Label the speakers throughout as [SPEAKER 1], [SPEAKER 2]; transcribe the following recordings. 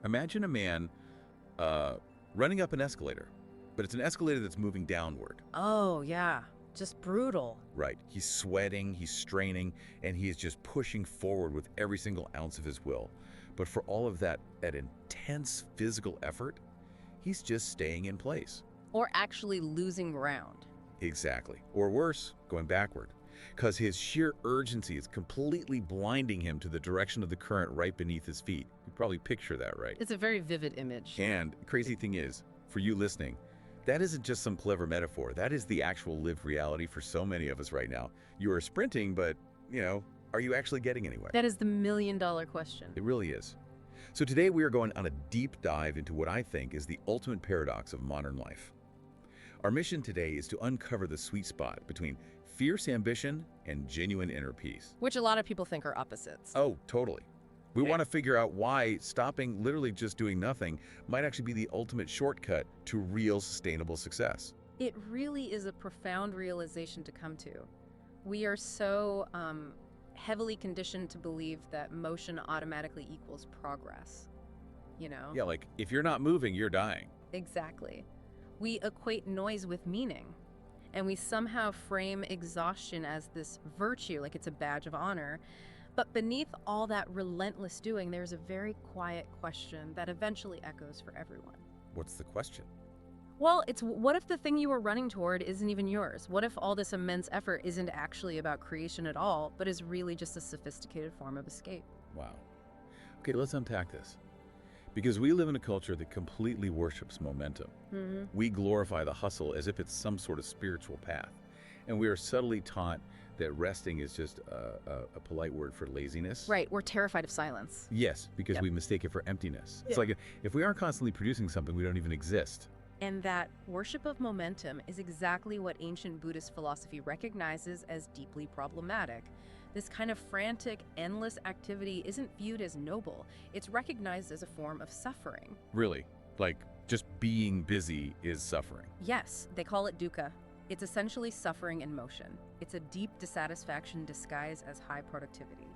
[SPEAKER 1] Imagine a man running up an escalator, but it's an escalator that's moving downward.
[SPEAKER 2] Oh, yeah. Just brutal.
[SPEAKER 1] Right. He's sweating, he's straining, and he is just pushing forward with every single ounce of his will. But for all of that intense physical effort, he's just staying in place.
[SPEAKER 2] Or actually losing ground.
[SPEAKER 1] Exactly. Or worse, going backward. Because his sheer urgency is completely blinding him to the direction of the current right beneath his feet. You probably picture that, right?
[SPEAKER 2] It's a very vivid image.
[SPEAKER 1] And crazy thing is, for you listening, that isn't just some clever metaphor. That is the actual lived reality for so many of us right now. You are sprinting, but, are you actually getting anywhere?
[SPEAKER 2] That is the million-dollar question.
[SPEAKER 1] It really is. So today we are going on a deep dive into what I think is the ultimate paradox of modern life. Our mission today is to uncover the sweet spot between fierce ambition and genuine inner peace.
[SPEAKER 2] Which a lot of people think are opposites.
[SPEAKER 1] Oh, totally. We want to figure out why stopping literally just doing nothing might actually be the ultimate shortcut to real sustainable success.
[SPEAKER 2] It really is a profound realization to come to. We are so heavily conditioned to believe that motion automatically equals progress,
[SPEAKER 1] Yeah, like if you're not moving, you're dying.
[SPEAKER 2] Exactly. We equate noise with meaning, and we somehow frame exhaustion as this virtue, like it's a badge of honor. But beneath all that relentless doing, there's a very quiet question that eventually echoes for everyone.
[SPEAKER 1] What's the question?
[SPEAKER 2] Well, it's what if the thing you were running toward isn't even yours? What if all this immense effort isn't actually about creation at all, but is really just a sophisticated form of escape?
[SPEAKER 1] Wow. Okay, let's unpack this. Because we live in a culture that completely worships momentum. We glorify the hustle as if it's some sort of spiritual path. And we are subtly taught that resting is just a polite word for laziness.
[SPEAKER 2] Right, we're terrified of silence.
[SPEAKER 1] Yes, because we mistake it for emptiness. It's like if we aren't constantly producing something, we don't even exist.
[SPEAKER 2] And that worship of momentum is exactly what ancient Buddhist philosophy recognizes as deeply problematic. This kind of frantic, endless activity isn't viewed as noble. It's recognized as a form of suffering.
[SPEAKER 1] Really? Like, just being busy is suffering?
[SPEAKER 2] Yes, they call it dukkha. It's essentially suffering in motion. It's a deep dissatisfaction disguised as high productivity.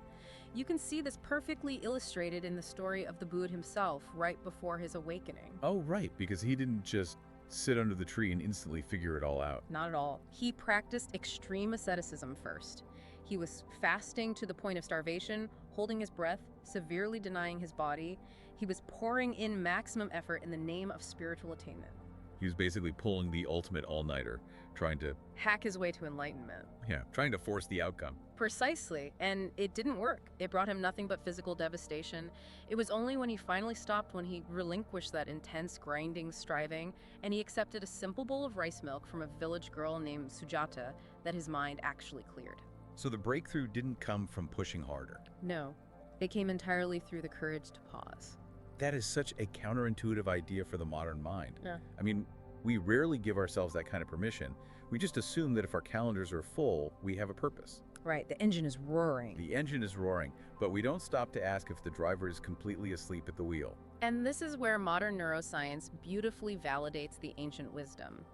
[SPEAKER 2] You can see this perfectly illustrated in the story of the Buddha himself right before his awakening.
[SPEAKER 1] Oh, right, because he didn't just sit under the tree and instantly figure it all out.
[SPEAKER 2] Not at all. He practiced extreme asceticism first. He was fasting to the point of starvation, holding his breath, severely denying his body. He was pouring in maximum effort in the name of spiritual attainment.
[SPEAKER 1] He was basically pulling the ultimate all-nighter, trying to
[SPEAKER 2] hack his way to enlightenment.
[SPEAKER 1] Trying to force the outcome.
[SPEAKER 2] Precisely, and it didn't work. It brought him nothing but physical devastation. It was only when he finally stopped, when he relinquished that intense, grinding striving, and he accepted a simple bowl of rice milk from a village girl named Sujata, that his mind actually cleared.
[SPEAKER 1] So the breakthrough didn't come from pushing harder.
[SPEAKER 2] No, it came entirely through the courage to pause.
[SPEAKER 1] That is such a counterintuitive idea for the modern mind.
[SPEAKER 2] Yeah.
[SPEAKER 1] I mean, we rarely give ourselves that kind of permission. We just assume that if our calendars are full, we have a purpose.
[SPEAKER 2] Right, the engine is roaring.
[SPEAKER 1] The engine is roaring, but we don't stop to ask if the driver is completely asleep at the wheel.
[SPEAKER 2] And this is where modern neuroscience beautifully validates the ancient wisdom.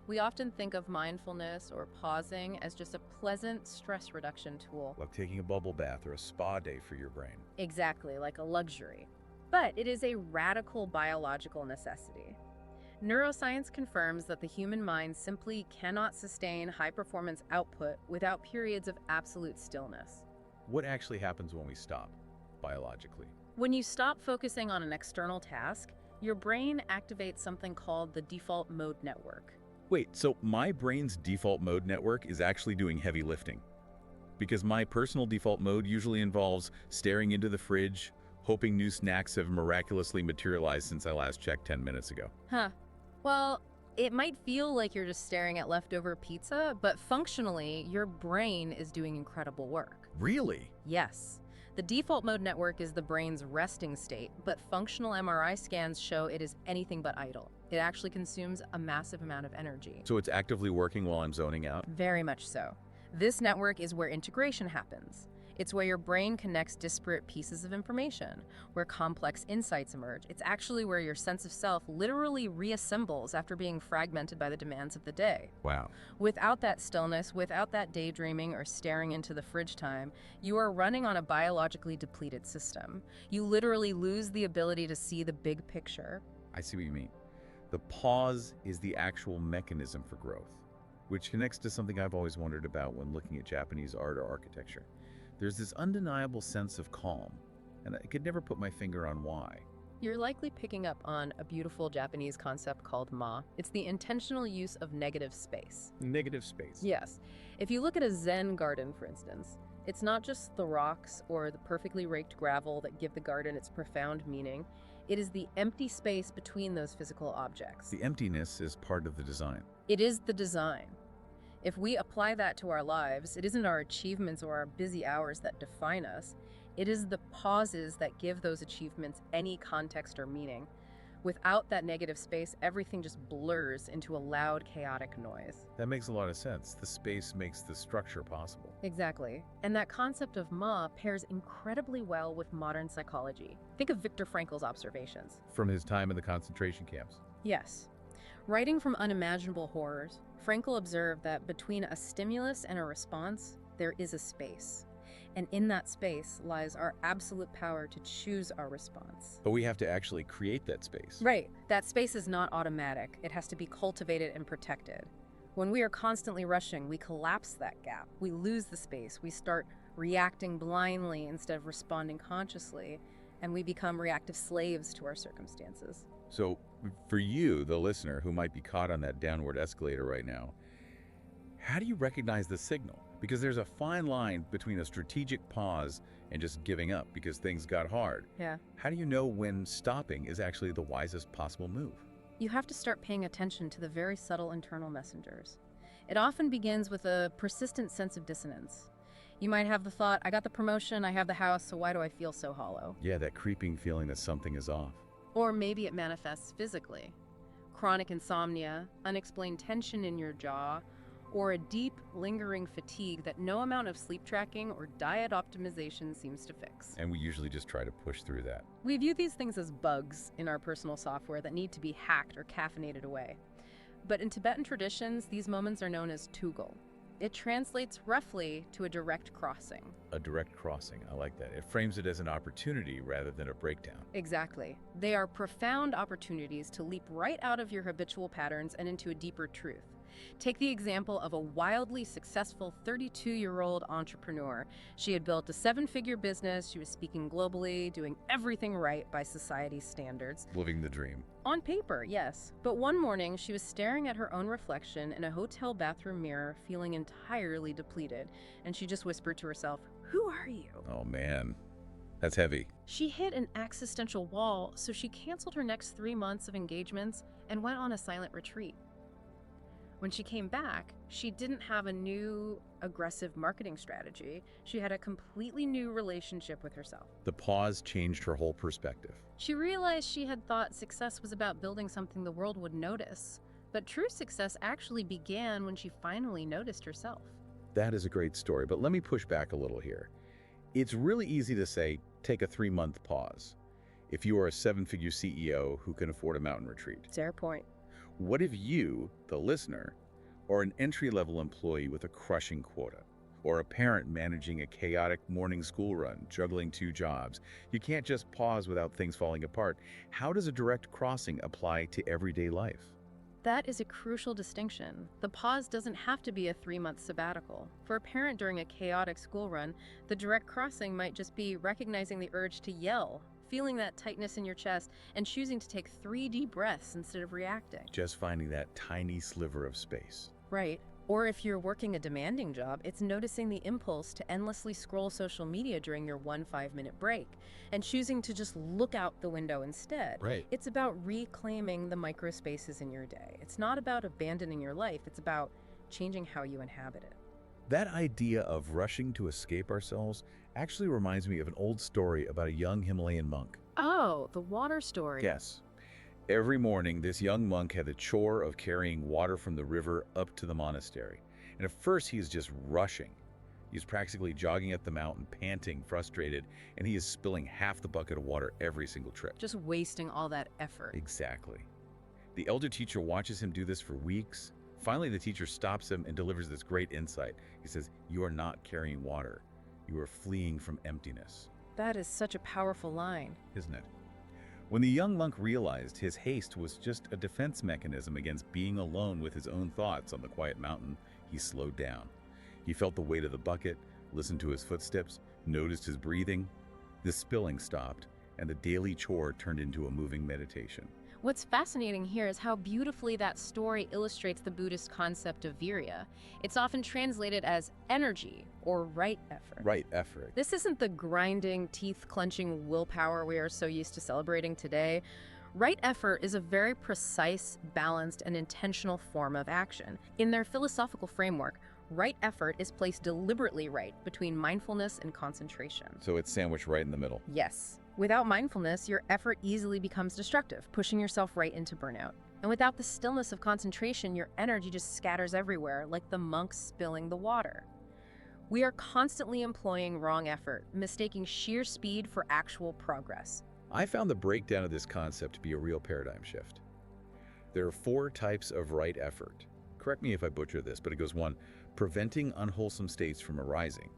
[SPEAKER 2] We often think of mindfulness or pausing as just a pleasant stress reduction tool.
[SPEAKER 1] Like taking a bubble bath or a spa day for your brain.
[SPEAKER 2] Exactly, like a luxury. But it is a radical biological necessity. Neuroscience confirms that the human mind simply cannot sustain high-performance output without periods of absolute stillness.
[SPEAKER 1] What actually happens when we stop, biologically?
[SPEAKER 2] When you stop focusing on an external task, your brain activates something called the default mode network.
[SPEAKER 1] Wait, so my brain's default mode network is actually doing heavy lifting? Because my personal default mode usually involves staring into the fridge, hoping new snacks have miraculously materialized since I last checked 10 minutes ago.
[SPEAKER 2] Huh. Well, it might feel like you're just staring at leftover pizza, but functionally, your brain is doing incredible work.
[SPEAKER 1] Really?
[SPEAKER 2] Yes. The default mode network is the brain's resting state, but functional MRI scans show it is anything but idle. It actually consumes a massive amount of energy.
[SPEAKER 1] So it's actively working while I'm zoning out?
[SPEAKER 2] Very much so. This network is where integration happens. It's where your brain connects disparate pieces of information, where complex insights emerge. It's actually where your sense of self literally reassembles after being fragmented by the demands of the day.
[SPEAKER 1] Wow.
[SPEAKER 2] Without that stillness, without that daydreaming or staring into the fridge time, you are running on a biologically depleted system. You literally lose the ability to see the big picture.
[SPEAKER 1] I see what you mean. The pause is the actual mechanism for growth, which connects to something I've always wondered about when looking at Japanese art or architecture. There's this undeniable sense of calm, and I could never put my finger on why.
[SPEAKER 2] You're likely picking up on a beautiful Japanese concept called ma. It's the intentional use of negative space.
[SPEAKER 1] Negative space.
[SPEAKER 2] Yes. If you look at a Zen garden, for instance, it's not just the rocks or the perfectly raked gravel that give the garden its profound meaning. It is the empty space between those physical objects.
[SPEAKER 1] The emptiness is part of the design.
[SPEAKER 2] It is the design. If we apply that to our lives, it isn't our achievements or our busy hours that define us. It is the pauses that give those achievements any context or meaning. Without that negative space, everything just blurs into a loud, chaotic noise.
[SPEAKER 1] That makes a lot of sense. The space makes the structure possible.
[SPEAKER 2] Exactly. And that concept of ma pairs incredibly well with modern psychology. Think of Viktor Frankl's observations.
[SPEAKER 1] From his time in the concentration camps.
[SPEAKER 2] Yes. Writing from unimaginable horrors, Frankl observed that between a stimulus and a response, there is a space. And in that space lies our absolute power to choose our response.
[SPEAKER 1] But we have to actually create that space.
[SPEAKER 2] Right. That space is not automatic. It has to be cultivated and protected. When we are constantly rushing, we collapse that gap. We lose the space. We start reacting blindly instead of responding consciously, and we become reactive slaves to our circumstances.
[SPEAKER 1] So for you, the listener, who might be caught on that downward escalator right now, how do you recognize the signal? Because there's a fine line between a strategic pause and just giving up because things got hard.
[SPEAKER 2] Yeah.
[SPEAKER 1] How do you know when stopping is actually the wisest possible move?
[SPEAKER 2] You have to start paying attention to the very subtle internal messengers. It often begins with a persistent sense of dissonance. You might have the thought, I got the promotion, I have the house, so why do I feel so hollow?
[SPEAKER 1] Yeah, that creeping feeling that something is off.
[SPEAKER 2] Or maybe it manifests physically. Chronic insomnia, unexplained tension in your jaw, or a deep, lingering fatigue that no amount of sleep tracking or diet optimization seems to fix.
[SPEAKER 1] And we usually just try to push through that.
[SPEAKER 2] We view these things as bugs in our personal software that need to be hacked or caffeinated away. But in Tibetan traditions, these moments are known as tugul. It translates roughly to a direct crossing.
[SPEAKER 1] A direct crossing, I like that. It frames it as an opportunity rather than a breakdown.
[SPEAKER 2] Exactly. They are profound opportunities to leap right out of your habitual patterns and into a deeper truth. Take the example of a wildly successful 32-year-old entrepreneur. She had built a 7-figure business, she was speaking globally, doing everything right by society's standards.
[SPEAKER 1] Living the dream.
[SPEAKER 2] On paper, yes. But one morning, she was staring at her own reflection in a hotel bathroom mirror, feeling entirely depleted, and she just whispered to herself, "Who are you?"
[SPEAKER 1] Oh man, that's heavy.
[SPEAKER 2] She hit an existential wall, so she canceled her next 3 months of engagements and went on a silent retreat. When she came back, she didn't have a new, aggressive marketing strategy. She had a completely new relationship with herself.
[SPEAKER 1] The pause changed her whole perspective.
[SPEAKER 2] She realized she had thought success was about building something the world would notice. But true success actually began when she finally noticed herself.
[SPEAKER 1] That is a great story, but let me push back a little here. It's really easy to say, take a 3-month pause, if you are a 7-figure CEO who can afford a mountain retreat.
[SPEAKER 2] Fair point.
[SPEAKER 1] What if you, the listener, are an entry-level employee with a crushing quota, or a parent managing a chaotic morning school run, juggling 2 jobs? You can't just pause without things falling apart. How does a direct crossing apply to everyday life?
[SPEAKER 2] That is a crucial distinction. The pause doesn't have to be a 3-month sabbatical. For a parent during a chaotic school run, the direct crossing might just be recognizing the urge to yell, feeling that tightness in your chest, and choosing to take 3 deep breaths instead of reacting.
[SPEAKER 1] Just finding that tiny sliver of space.
[SPEAKER 2] Right. Or if you're working a demanding job, it's noticing the impulse to endlessly scroll social media during your 1 5-minute break and choosing to just look out the window instead.
[SPEAKER 1] Right.
[SPEAKER 2] It's about reclaiming the micro spaces in your day. It's not about abandoning your life. It's about changing how you inhabit it.
[SPEAKER 1] That idea of rushing to escape ourselves actually reminds me of an old story about a young Himalayan monk.
[SPEAKER 2] Oh, the water story.
[SPEAKER 1] Yes. Every morning, this young monk had the chore of carrying water from the river up to the monastery. And at first, he's just rushing. He's practically jogging up the mountain, panting, frustrated, and he is spilling half the bucket of water every single trip.
[SPEAKER 2] Just wasting all that effort.
[SPEAKER 1] Exactly. The elder teacher watches him do this for weeks. Finally, the teacher stops him and delivers this great insight. He says, "You are not carrying water. You are fleeing from emptiness."
[SPEAKER 2] That is such a powerful line.
[SPEAKER 1] Isn't it? When the young monk realized his haste was just a defense mechanism against being alone with his own thoughts on the quiet mountain, he slowed down. He felt the weight of the bucket, listened to his footsteps, noticed his breathing. The spilling stopped, and the daily chore turned into a moving meditation.
[SPEAKER 2] What's fascinating here is how beautifully that story illustrates the Buddhist concept of virya. It's often translated as energy or right effort.
[SPEAKER 1] Right effort.
[SPEAKER 2] This isn't the grinding, teeth-clenching willpower we are so used to celebrating today. Right effort is a very precise, balanced, and intentional form of action. In their philosophical framework, right effort is placed deliberately right between mindfulness and concentration.
[SPEAKER 1] So it's sandwiched right in the middle.
[SPEAKER 2] Yes. Without mindfulness, your effort easily becomes destructive, pushing yourself right into burnout. And without the stillness of concentration, your energy just scatters everywhere, like the monk spilling the water. We are constantly employing wrong effort, mistaking sheer speed for actual progress.
[SPEAKER 1] I found the breakdown of this concept to be a real paradigm shift. There are 4 types of right effort. Correct me if I butcher this, but it goes 1, preventing unwholesome states from arising.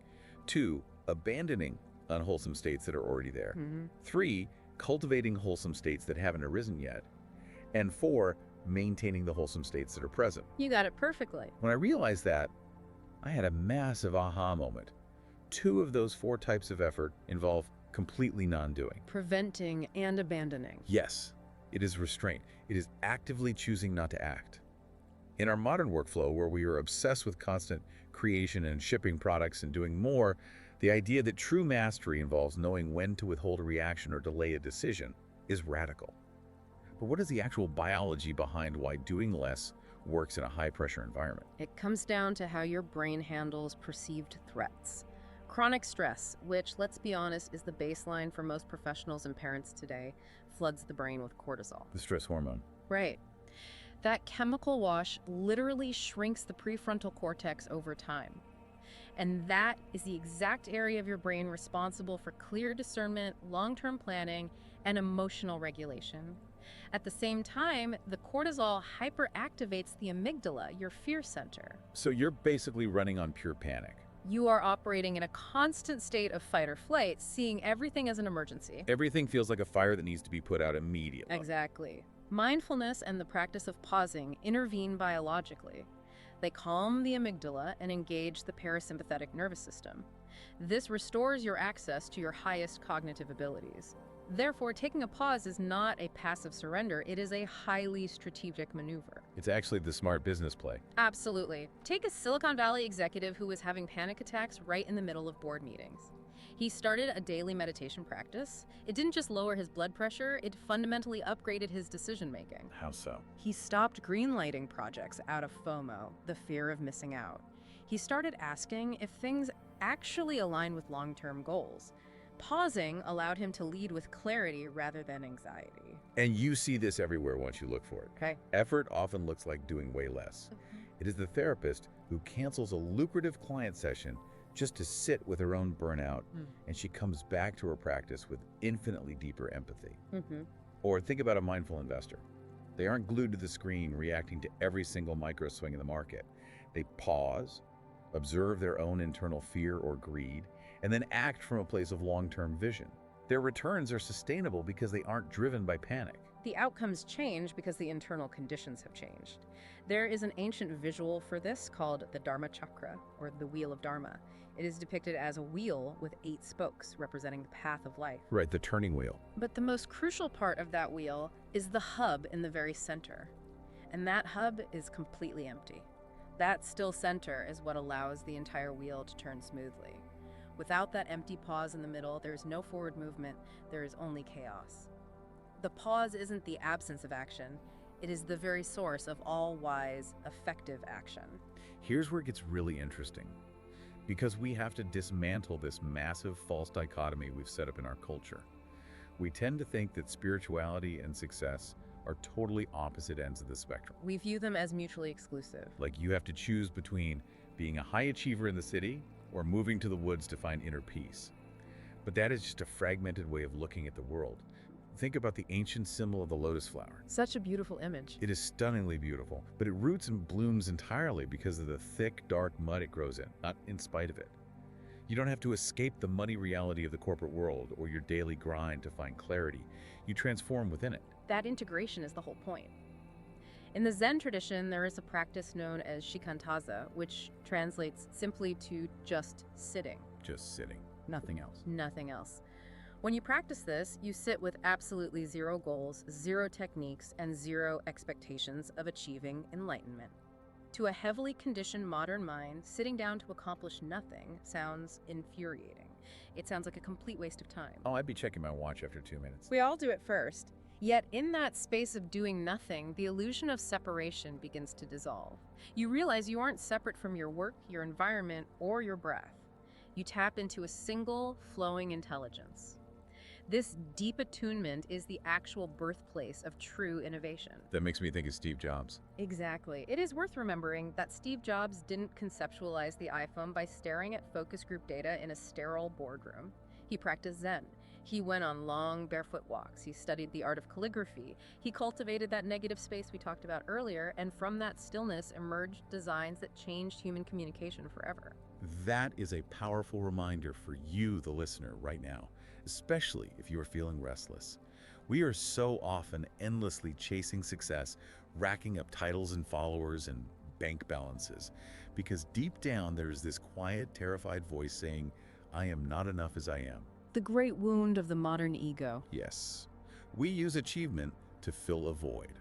[SPEAKER 1] 2, abandoning unwholesome states that are already there. 3, cultivating wholesome states that haven't arisen yet. And 4, maintaining the wholesome states that are present.
[SPEAKER 2] You got it perfectly.
[SPEAKER 1] When I realized that, I had a massive aha moment. 2 of those 4 types of effort involve completely non-doing.
[SPEAKER 2] Preventing and abandoning.
[SPEAKER 1] Yes, it is restraint. It is actively choosing not to act. In our modern workflow, where we are obsessed with constant creation and shipping products and doing more, the idea that true mastery involves knowing when to withhold a reaction or delay a decision is radical. But what is the actual biology behind why doing less works in a high-pressure environment?
[SPEAKER 2] It comes down to how your brain handles perceived threats. Chronic stress, which, let's be honest, is the baseline for most professionals and parents today, floods the brain with cortisol.
[SPEAKER 1] The stress hormone.
[SPEAKER 2] Right. That chemical wash literally shrinks the prefrontal cortex over time. And that is the exact area of your brain responsible for clear discernment, long-term planning, and emotional regulation. At the same time, the cortisol hyperactivates the amygdala, your fear center.
[SPEAKER 1] So you're basically running on pure panic.
[SPEAKER 2] You are operating in a constant state of fight or flight, seeing everything as an emergency.
[SPEAKER 1] Everything feels like a fire that needs to be put out immediately.
[SPEAKER 2] Exactly. Mindfulness and the practice of pausing intervene biologically. They calm the amygdala and engage the parasympathetic nervous system. This restores your access to your highest cognitive abilities. Therefore, taking a pause is not a passive surrender, it is a highly strategic maneuver.
[SPEAKER 1] It's actually the smart business play.
[SPEAKER 2] Absolutely. Take a Silicon Valley executive who was having panic attacks right in the middle of board meetings. He started a daily meditation practice. It didn't just lower his blood pressure, it fundamentally upgraded his decision-making.
[SPEAKER 1] How so?
[SPEAKER 2] He stopped greenlighting projects out of FOMO, the fear of missing out. He started asking if things actually align with long-term goals. Pausing allowed him to lead with clarity rather than anxiety.
[SPEAKER 1] And you see this everywhere once you look for it.
[SPEAKER 2] Okay.
[SPEAKER 1] Effort often looks like doing way less. It is the therapist who cancels a lucrative client session just to sit with her own burnout, and she comes back to her practice with infinitely deeper empathy. Or think about a mindful investor. They aren't glued to the screen reacting to every single micro swing in the market. They pause, observe their own internal fear or greed, and then act from a place of long-term vision. Their returns are sustainable because they aren't driven by panic.
[SPEAKER 2] The outcomes change because the internal conditions have changed. There is an ancient visual for this called the Dharma chakra, or the wheel of Dharma. It is depicted as a wheel with 8 spokes representing the path of life.
[SPEAKER 1] Right, the turning wheel.
[SPEAKER 2] But the most crucial part of that wheel is the hub in the very center. And that hub is completely empty. That still center is what allows the entire wheel to turn smoothly. Without that empty pause in the middle, there is no forward movement, there is only chaos. The pause isn't the absence of action, it is the very source of all wise, effective action.
[SPEAKER 1] Here's where it gets really interesting. Because we have to dismantle this massive false dichotomy we've set up in our culture. We tend to think that spirituality and success are totally opposite ends of the spectrum.
[SPEAKER 2] We view them as mutually exclusive.
[SPEAKER 1] Like you have to choose between being a high achiever in the city or moving to the woods to find inner peace. But that is just a fragmented way of looking at the world. Think about the ancient symbol of the lotus flower.
[SPEAKER 2] Such a beautiful image.
[SPEAKER 1] It is stunningly beautiful, but it roots and blooms entirely because of the thick, dark mud it grows in, not in spite of it. You don't have to escape the muddy reality of the corporate world or your daily grind to find clarity. You transform within it.
[SPEAKER 2] That integration is the whole point. In the Zen tradition, there is a practice known as shikantaza, which translates simply to just sitting.
[SPEAKER 1] Just sitting. Nothing else.
[SPEAKER 2] Nothing else. When you practice this, you sit with absolutely zero goals, zero techniques, and zero expectations of achieving enlightenment. To a heavily conditioned modern mind, sitting down to accomplish nothing sounds infuriating. It sounds like a complete waste of time.
[SPEAKER 1] Oh, I'd be checking my watch after 2 minutes.
[SPEAKER 2] We all do it first. Yet in that space of doing nothing, the illusion of separation begins to dissolve. You realize you aren't separate from your work, your environment, or your breath. You tap into a single, flowing intelligence. This deep attunement is the actual birthplace of true innovation.
[SPEAKER 1] That makes me think of Steve Jobs.
[SPEAKER 2] Exactly. It is worth remembering that Steve Jobs didn't conceptualize the iPhone by staring at focus group data in a sterile boardroom. He practiced Zen. He went on long barefoot walks. He studied the art of calligraphy. He cultivated that negative space we talked about earlier, and from that stillness emerged designs that changed human communication forever.
[SPEAKER 1] That is a powerful reminder for you, the listener, right now, especially if you are feeling restless. We are so often endlessly chasing success, racking up titles and followers and bank balances, because deep down there is this quiet, terrified voice saying, I am not enough as I am.
[SPEAKER 2] The great wound of the modern ego.
[SPEAKER 1] Yes, we use achievement to fill a void.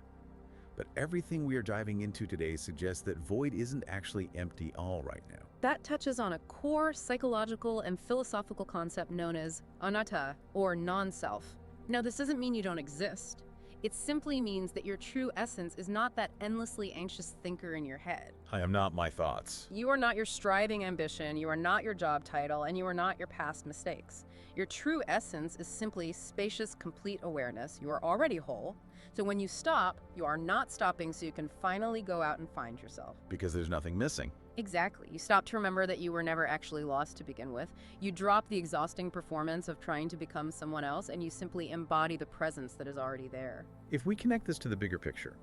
[SPEAKER 1] But everything we are diving into today suggests that void isn't actually empty all right now.
[SPEAKER 2] That touches on a core psychological and philosophical concept known as anatta, or non-self. Now, this doesn't mean you don't exist. It simply means that your true essence is not that endlessly anxious thinker in your head.
[SPEAKER 1] I am not my thoughts.
[SPEAKER 2] You are not your striving ambition, you are not your job title, and you are not your past mistakes. Your true essence is simply spacious, complete awareness. You are already whole. So when you stop, you are not stopping so you can finally go out and find yourself.
[SPEAKER 1] Because there's nothing missing.
[SPEAKER 2] Exactly. You stop to remember that you were never actually lost to begin with. You drop the exhausting performance of trying to become someone else, and you simply embody the presence that is already there.
[SPEAKER 1] If we connect this to the bigger picture,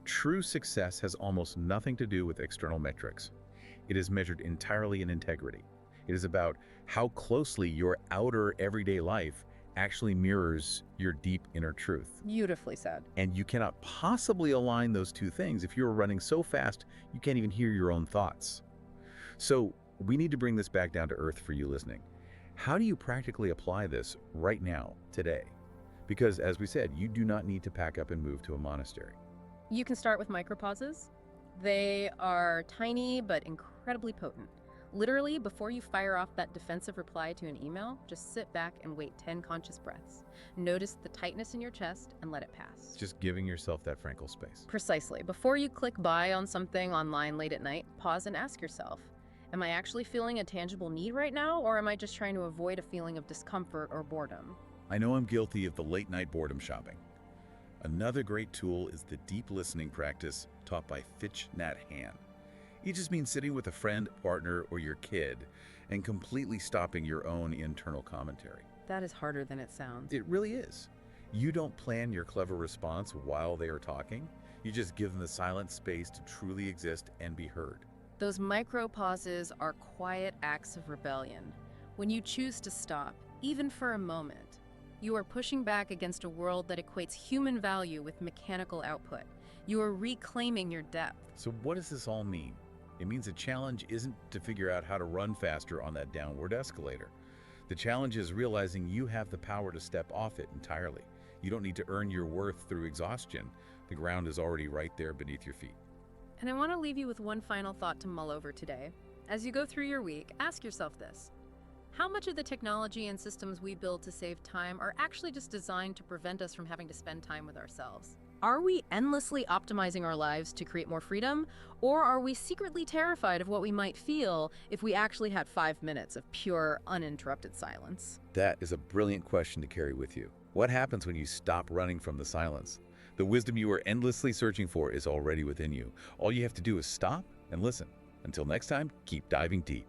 [SPEAKER 1] true success has almost nothing to do with external metrics. It is measured entirely in integrity. It is about how closely your outer everyday life actually mirrors your deep inner truth.
[SPEAKER 2] Beautifully said.
[SPEAKER 1] And you cannot possibly align those two things if you're running so fast you can't even hear your own thoughts. So we need to bring this back down to earth for you listening. How do you practically apply this right now, today? Because as we said, you do not need to pack up and move to a monastery.
[SPEAKER 2] You can start with micropauses. They are tiny but incredibly potent. Literally, before you fire off that defensive reply to an email, just sit back and wait 10 conscious breaths. Notice the tightness in your chest and let it pass.
[SPEAKER 1] Just giving yourself that Frankel space.
[SPEAKER 2] Precisely. Before you click buy on something online late at night, pause and ask yourself, am I actually feeling a tangible need right now, or am I just trying to avoid a feeling of discomfort or boredom?
[SPEAKER 1] I know I'm guilty of the late night boredom shopping. Another great tool is the deep listening practice taught by Thich Nhat Hanh. It just means sitting with a friend, partner, or your kid and completely stopping your own internal commentary.
[SPEAKER 2] That is harder than it sounds.
[SPEAKER 1] It really is. You don't plan your clever response while they are talking. You just give them the silent space to truly exist and be heard.
[SPEAKER 2] Those micro pauses are quiet acts of rebellion. When you choose to stop, even for a moment, you are pushing back against a world that equates human value with mechanical output. You are reclaiming your depth.
[SPEAKER 1] So what does this all mean? It means the challenge isn't to figure out how to run faster on that downward escalator. The challenge is realizing you have the power to step off it entirely. You don't need to earn your worth through exhaustion. The ground is already right there beneath your feet.
[SPEAKER 2] And I want to leave you with one final thought to mull over today. As you go through your week, ask yourself this. How much of the technology and systems we build to save time are actually just designed to prevent us from having to spend time with ourselves? Are we endlessly optimizing our lives to create more freedom, or are we secretly terrified of what we might feel if we actually had 5 minutes of pure, uninterrupted silence?
[SPEAKER 1] That is a brilliant question to carry with you. What happens when you stop running from the silence? The wisdom you are endlessly searching for is already within you. All you have to do is stop and listen. Until next time, keep diving deep.